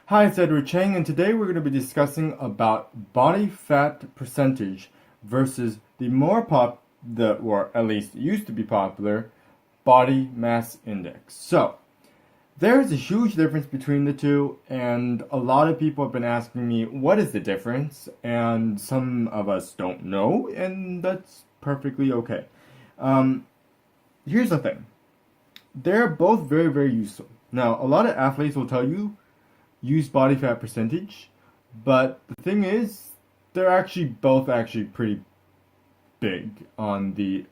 Hi, it's Edward Chang, and today we're going to be discussing about body fat percentage versus the or at least used to be popular, body mass index. So, there's a huge difference between the two, and a lot of people have been asking me, what is the difference? And some of us don't know, and that's perfectly okay. Here's the thing. They're both very, very useful. Now, a lot of athletes will tell you use body fat percentage, but the thing is, they're both pretty big on the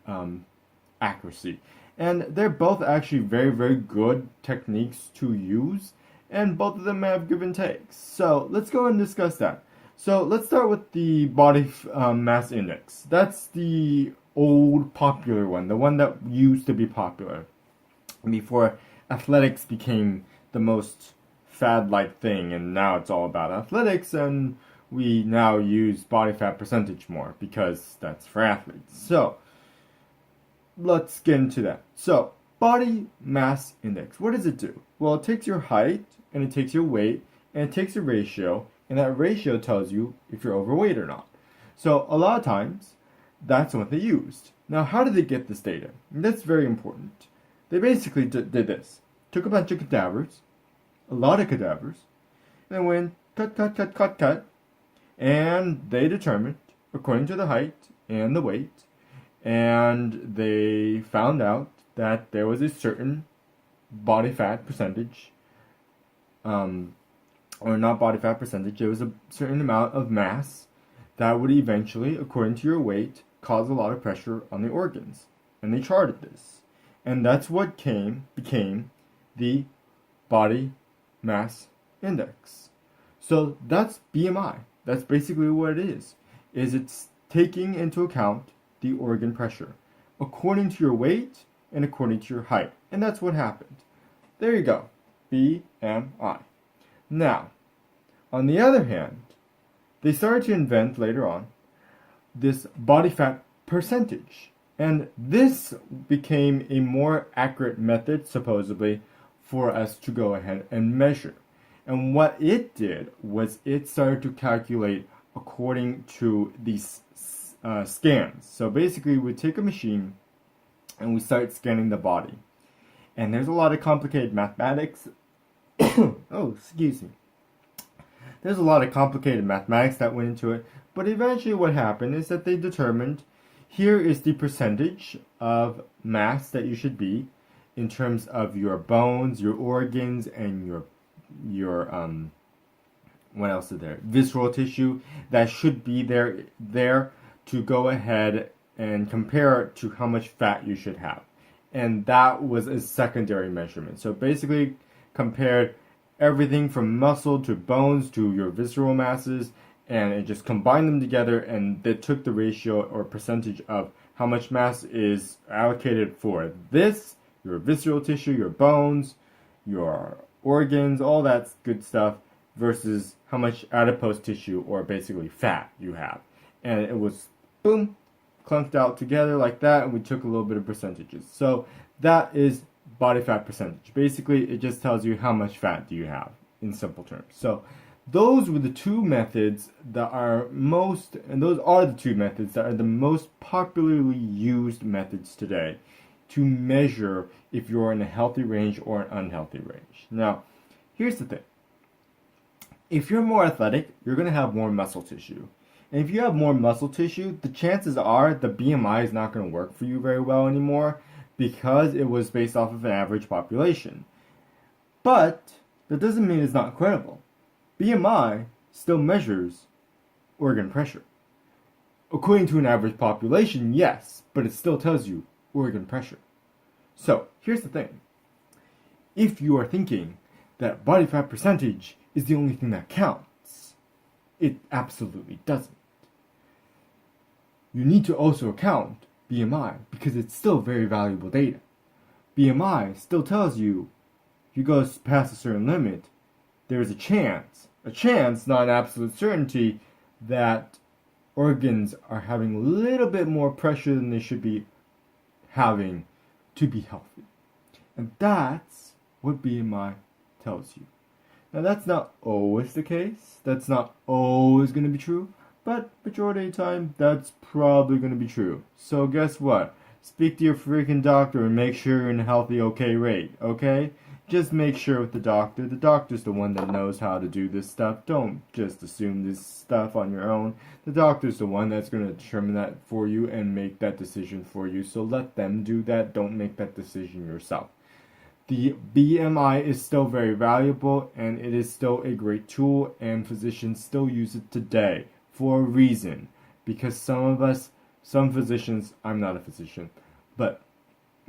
accuracy, and they're both actually very, very good techniques to use, and both of them have give and takes. So let's go and discuss that. So let's start with the body mass index. That's the old popular one, the one that used to be popular before athletics became the most fad-like thing, and now it's all about athletics, and we now use body fat percentage more because that's for athletes. So let's get into that. So body mass index, what does it do? Well, it takes your height and it takes your weight and it takes a ratio, and that ratio tells you if you're overweight or not. So a lot of times that's what they used. Now, how did they get this data? And that's very important. They basically did this. Took a bunch of cadavers, a lot of cadavers, and went cut, and they determined, according to the height and the weight, and they found out that there was a certain body fat percentage, or not body fat percentage, there was a certain amount of mass that would eventually, according to your weight, cause a lot of pressure on the organs. And they charted this. And that's what became the body mass index. So that's BMI. That's basically what it is it's taking into account the organ pressure according to your weight and according to your height. And that's what happened. There you go. BMI. Now, on the other hand, they started to invent later on this body fat percentage. And this became a more accurate method, supposedly, for us to go ahead and measure. And what it did was it started to calculate according to these scans. So basically, we take a machine and we start scanning the body. And there's a lot of complicated mathematics. Oh, excuse me. There's a lot of complicated mathematics that went into it. But eventually what happened is that they determined here is the percentage of mass that you should be in terms of your bones, your organs, and your what else is there? Visceral tissue that should be there to go ahead and compare it to how much fat you should have. And that was a secondary measurement. So basically compared everything from muscle to bones to your visceral masses, and it just combined them together, and they took the ratio or percentage of how much mass is allocated for this, your visceral tissue, your bones, your organs, all that good stuff, versus how much adipose tissue, or basically fat, you have. And it was, boom, clunked out together like that, and we took a little bit of percentages. So that is body fat percentage. Basically, it just tells you how much fat do you have, in simple terms. So those were the two methods that are the most popularly used methods today to measure if you're in a healthy range or an unhealthy range. Now, here's the thing. If you're more athletic, you're going to have more muscle tissue. And if you have more muscle tissue, the chances are the BMI is not going to work for you very well anymore because it was based off of an average population. But that doesn't mean it's not credible. BMI still measures organ pressure. According to an average population, yes, but it still tells you organ pressure. So, here's the thing. If you are thinking that body fat percentage is the only thing that counts, it absolutely doesn't. You need to also count BMI because it's still very valuable data. BMI still tells you if you go past a certain limit, there is a chance, not an absolute certainty, that organs are having a little bit more pressure than they should be having to be healthy. And that's what BMI tells you. Now that's not always the case. That's not always going to be true. But majority of the time, that's probably going to be true. So guess what? Speak to your freaking doctor and make sure you're in a healthy, okay rate, okay? Just make sure with the doctor. The doctor's the one that knows how to do this stuff. Don't just assume this stuff on your own. The doctor's the one that's going to determine that for you and make that decision for you. So let them do that. Don't make that decision yourself. The BMI is still very valuable and it is still a great tool, and physicians still use it today for a reason. Because some physicians, I'm not a physician, but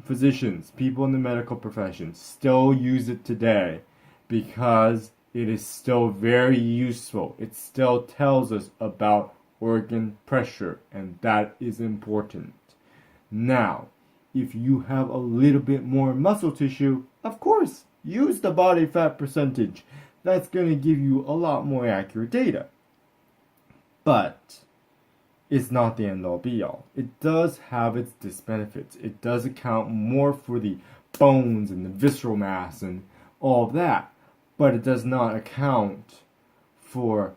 physicians, people in the medical profession still use it today because it is still very useful. It still tells us about organ pressure, and that is important. Now, if you have a little bit more muscle tissue, of course, use the body fat percentage. That's going to give you a lot more accurate data. But it's not the end-all be-all. It does have its disbenefits. It does account more for the bones and the visceral mass and all of that. But it does not account for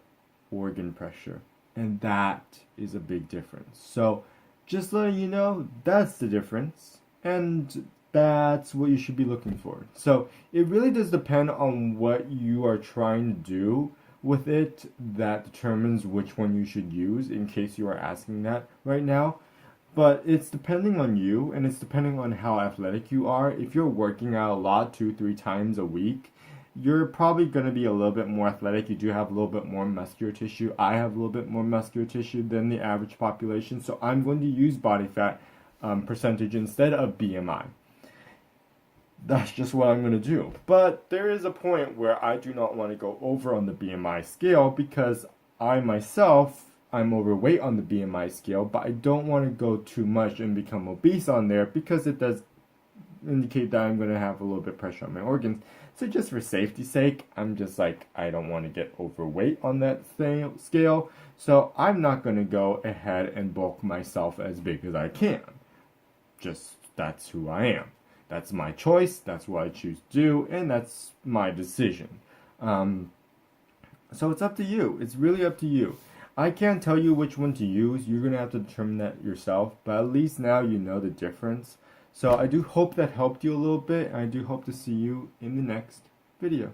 organ pressure. And that is a big difference. So just letting you know, that's the difference. And that's what you should be looking for. So it really does depend on what you are trying to do with it. That determines which one you should use, in case you are asking that right now. But it's depending on you, and it's depending on how athletic you are. If you're working out a lot, 2-3 times a week, you're probably going to be a little bit more athletic. You do have a little bit more muscular tissue. I have a little bit more muscular tissue than the average population, so I'm going to use body fat percentage instead of BMI. That's just what I'm going to do. But there is a point where I do not want to go over on the BMI scale, because I myself, I'm overweight on the BMI scale, but I don't want to go too much and become obese on there, because it does indicate that I'm going to have a little bit of pressure on my organs. So just for safety's sake, I'm just like, I don't want to get overweight on that scale. So I'm not going to go ahead and bulk myself as big as I can. Just, that's who I am. That's my choice, that's what I choose to do, and that's my decision. So it's up to you. It's really up to you. I can't tell you which one to use. You're going to have to determine that yourself, but at least now you know the difference. So I do hope that helped you a little bit, and I do hope to see you in the next video.